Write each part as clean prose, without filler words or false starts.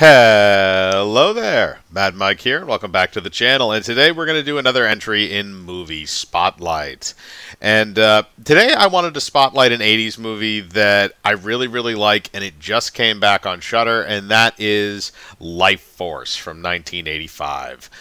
Hello there, Mad Mike here. Welcome back to the channel, and today we're going to do another entry in Movie Spotlight. And today I wanted to spotlight an 80s movie that I really like, and it just came back on Shudder, and that is Lifeforce from 1985.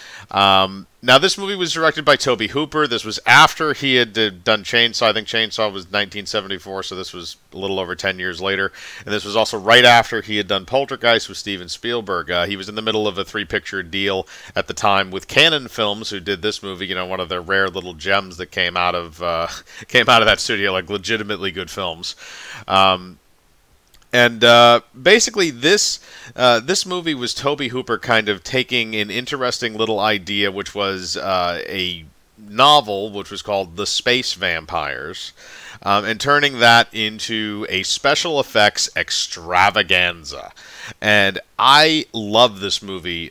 Now, this movie was directed by Tobe Hooper. This was after he had done Chainsaw. I think Chainsaw was 1974, so this was a little over 10 years later. And this was also right after he had done Poltergeist with Steven Spielberg. He was in the middle of a three-picture deal at the time with Cannon Films, who did this movie. You know, one of the rare little gems that came out of that studio, like legitimately good films. Basically, this movie was Tobe Hooper kind of taking an interesting little idea, which was a novel, which was called The Space Vampires, and turning that into a special effects extravaganza. And I love this movie,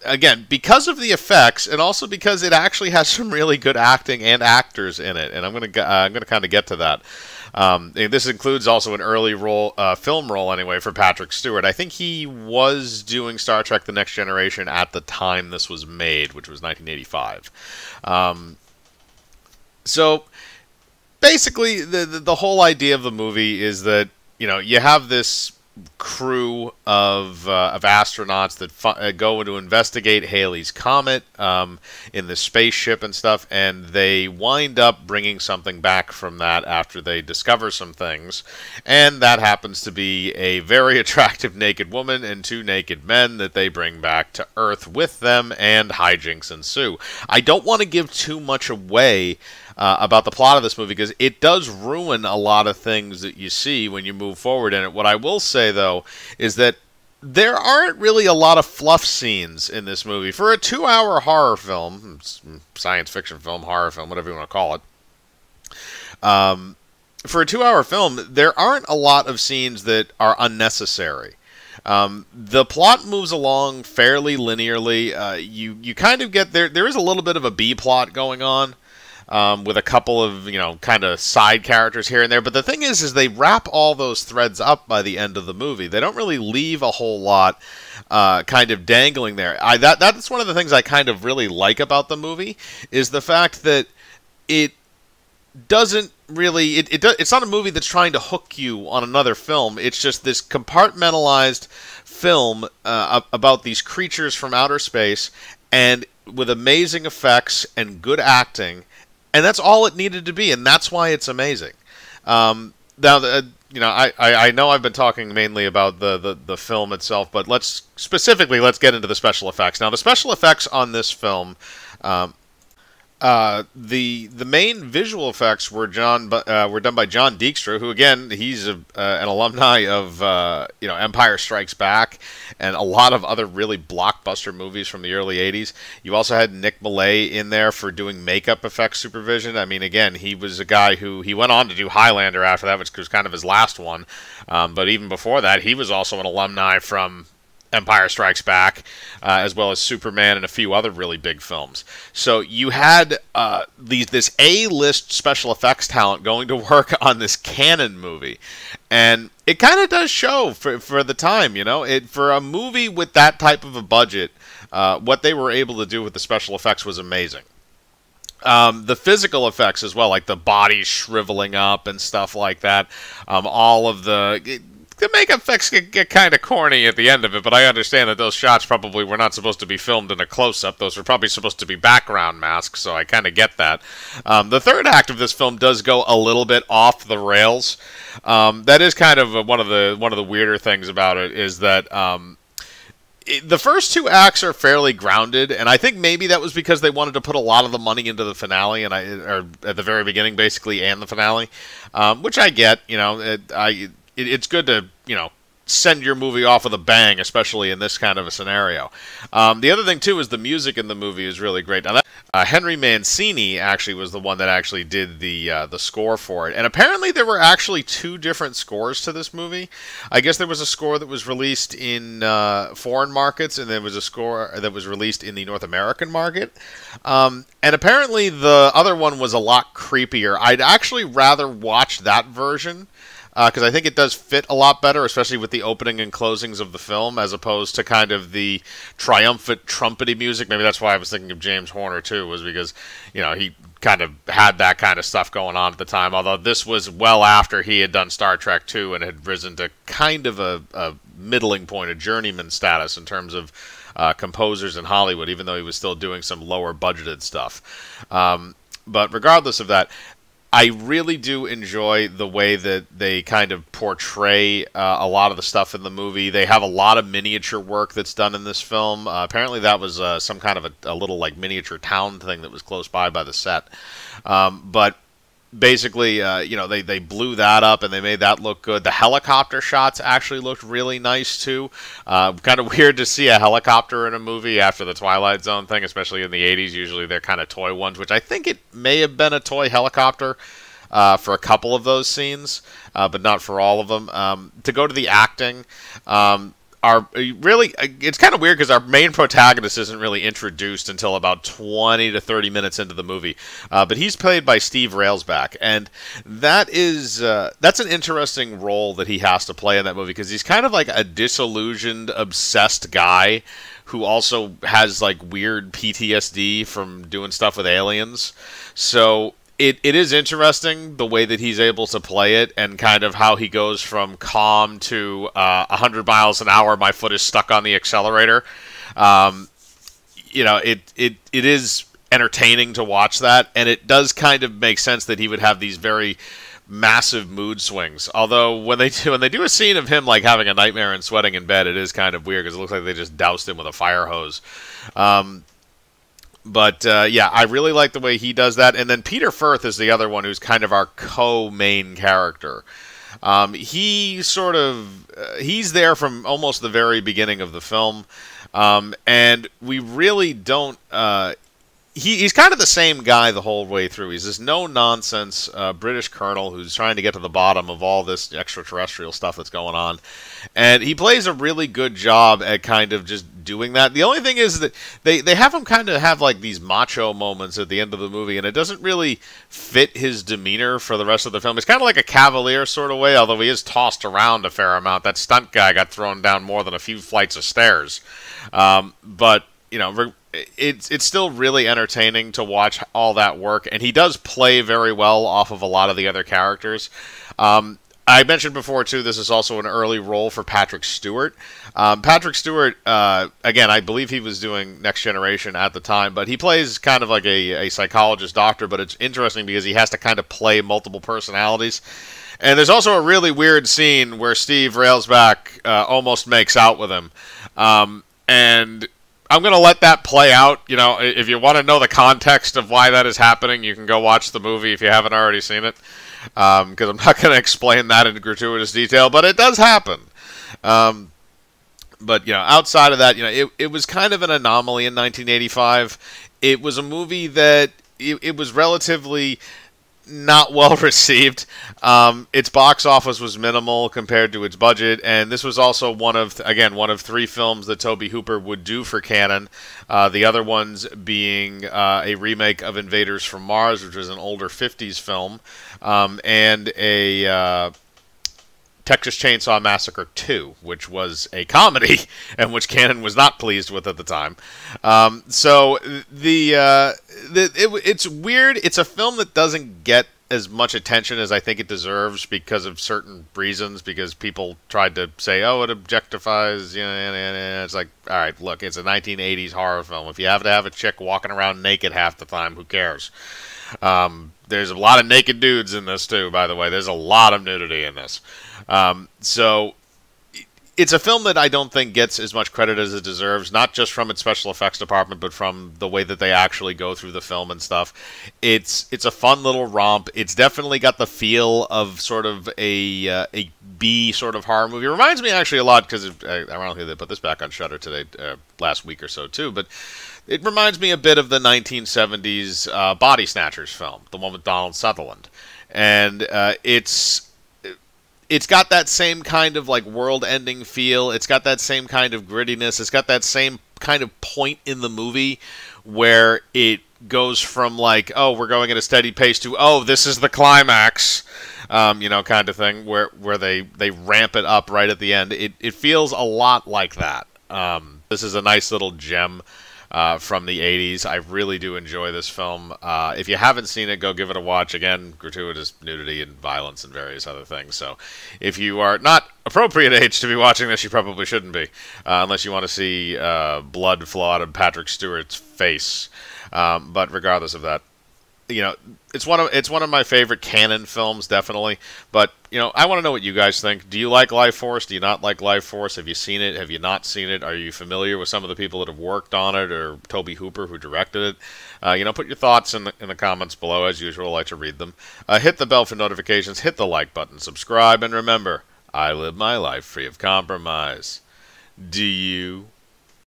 again, because of the effects, and also because it actually has some really good acting and actors in it. And I'm gonna kind of get to that. And this includes also an early film role anyway for Patrick Stewart. I think he was doing Star Trek: The Next Generation at the time this was made, which was 1985. So basically, the whole idea of the movie is that, you know, you have this crew of astronauts that go to investigate Halley's Comet in the spaceship and stuff, and they wind up bringing something back from that after they discover some things, and that happens to be a very attractive naked woman and two naked men that they bring back to Earth with them, and hijinks ensue. I don't want to give too much away about the plot of this movie, because it does ruin a lot of things that you see when you move forward in it. What I will say, though, is that there aren't really a lot of fluff scenes in this movie. For a 2-hour horror film, science fiction film, horror film, whatever you want to call it, for a 2-hour film, there aren't a lot of scenes that are unnecessary. The plot moves along fairly linearly. You kind of get there is a little bit of a B-plot going on, with a couple of, you know, kind of side characters here and there. But the thing is they wrap all those threads up by the end of the movie. They don't really leave a whole lot kind of dangling there. That's one of the things I kind of really like about the movie, is the fact that it doesn't really... It's not a movie that's trying to hook you on another film. It's just this compartmentalized film about these creatures from outer space, and with amazing effects and good acting. And that's all it needed to be, and that's why it's amazing. Now, you know, I know I've been talking mainly about the film itself, but let's get into the special effects. Now, the special effects on this film, the main visual effects were done by John Dykstra, who, again, he's an alumni of you know, Empire Strikes Back and a lot of other really blockbuster movies from the early 80s. You also had Nick Millay in there for doing makeup effects supervision. I mean, again, he was a guy who he went on to do Highlander after that, which was kind of his last one. But even before that, he was also an alumni from Empire Strikes Back, as well as Superman and a few other really big films. So you had this A-list special effects talent going to work on this Cannon movie. And it kind of does show for the time, you know. For a movie with that type of a budget, what they were able to do with the special effects was amazing. The physical effects as well, like the bodies shriveling up and stuff like that. All of the makeup effects get kind of corny at the end of it, but I understand that those shots probably were not supposed to be filmed in a close-up. Those were probably supposed to be background masks, so I kind of get that. The third act of this film does go a little bit off the rails. That is kind of one of the weirder things about it, is that the first two acts are fairly grounded, and I think maybe that was because they wanted to put a lot of the money into the finale, or at the very beginning, basically, and the finale, which I get. You know, it's good to, you know, send your movie off with a bang, especially in this kind of a scenario. The other thing, too, is the music in the movie is really great. Now, Henry Mancini actually was the one that actually did the score for it. And apparently there were actually two different scores to this movie. I guess there was a score that was released in foreign markets, and there was a score that was released in the North American market. And apparently the other one was a lot creepier. I'd actually rather watch that version because I think it does fit a lot better, especially with the opening and closings of the film, as opposed to kind of the triumphant trumpety music. Maybe that's why I was thinking of James Horner too, was because he kind of had that kind of stuff going on at the time. Although this was well after he had done Star Trek 2 and had risen to kind of a middling point, a journeyman status in terms of composers in Hollywood, even though he was still doing some lower budgeted stuff. But regardless of that, I really do enjoy the way that they kind of portray a lot of the stuff in the movie. They have a lot of miniature work that's done in this film. Apparently that was some kind of a little like miniature town thing that was close by the set. But basically, they blew that up and they made that look good. The helicopter shots actually looked really nice too. Kind of weird to see a helicopter in a movie after the Twilight Zone thing, especially in the 80s. Usually they're kind of toy ones, which I think it may have been a toy helicopter for a couple of those scenes, but not for all of them. To go to the acting, it's kind of weird because our main protagonist isn't really introduced until about 20 to 30 minutes into the movie, but he's played by Steve Railsback, and that's an interesting role that he has to play in that movie, because he's kind of like a disillusioned, obsessed guy who also has like weird PTSD from doing stuff with aliens. So It is interesting the way that he's able to play it, and kind of how he goes from calm to 100 miles an hour. My foot is stuck on the accelerator. It is entertaining to watch that, and it does kind of make sense that he would have these very massive mood swings. Although when they do a scene of him like having a nightmare and sweating in bed, it is kind of weird because it looks like they just doused him with a fire hose. But I really like the way he does that. And then Peter Firth is the other one who's kind of our co-main character. He's there from almost the very beginning of the film, and we really don't. He's kind of the same guy the whole way through. He's this no-nonsense British colonel who's trying to get to the bottom of all this extraterrestrial stuff that's going on. And he plays a really good job at kind of just doing that. The only thing is that they have him kind of have like these macho moments at the end of the movie, and it doesn't really fit his demeanor for the rest of the film. It's kind of like a cavalier sort of way, although he is tossed around a fair amount. That stunt guy got thrown down more than a few flights of stairs. But it's still really entertaining to watch all that work, and he does play very well off of a lot of the other characters. I mentioned before, too, this is also an early role for Patrick Stewart. Patrick Stewart, again, I believe he was doing Next Generation at the time, but he plays kind of like a psychologist doctor, but it's interesting because he has to kind of play multiple personalities. And there's also a really weird scene where Steve Railsback almost makes out with him. And I'm going to let that play out. If you want to know the context of why that is happening, you can go watch the movie if you haven't already seen it. Because I'm not going to explain that in gratuitous detail, but it does happen. But outside of that, it was kind of an anomaly in 1985. It was a movie that it was relatively not well received. Its box office was minimal compared to its budget, and this was also one of three films that Tobe Hooper would do for Canon. The other ones being a remake of Invaders from Mars, which was an older 50s film, and a Texas Chainsaw Massacre 2, which was a comedy, and which Canon was not pleased with at the time. It's weird. It's a film that doesn't get as much attention as I think it deserves because of certain reasons, because people tried to say, oh, it objectifies, it's like, all right, look, it's a 1980s horror film. If you have to have a chick walking around naked half the time, who cares? There's a lot of naked dudes in this, too, by the way. There's a lot of nudity in this. So it's a film that I don't think gets as much credit as it deserves, not just from its special effects department, but from the way that they actually go through the film and stuff. It's a fun little romp. It's definitely got the feel of sort of a B sort of horror movie. It reminds me actually a lot, because ironically they put this back on Shudder today, last week or so too, but it reminds me a bit of the 1970s Body Snatchers film, the one with Donald Sutherland. And it's got that same kind of like world-ending feel. It's got that same kind of grittiness. It's got that same kind of point in the movie where it goes from like, oh, we're going at a steady pace to, oh, this is the climax, kind of thing, where they ramp it up right at the end. It feels a lot like that. This is a nice little gem from the 80s. I really do enjoy this film. If you haven't seen it, go give it a watch. Again, gratuitous nudity and violence and various other things. So if you are not appropriate age to be watching this, you probably shouldn't be, unless you want to see blood flow out of Patrick Stewart's face. But regardless of that, it's one of my favorite canon films, definitely. But I want to know what you guys think. Do you like Lifeforce? Do you not like Lifeforce? Have you seen it? Have you not seen it? Are you familiar with some of the people that have worked on it, or Tobe Hooper, who directed it? Put your thoughts in the comments below. As usual, I like to read them. Hit the bell for notifications. Hit the like button. Subscribe, and remember, I live my life free of compromise. Do you?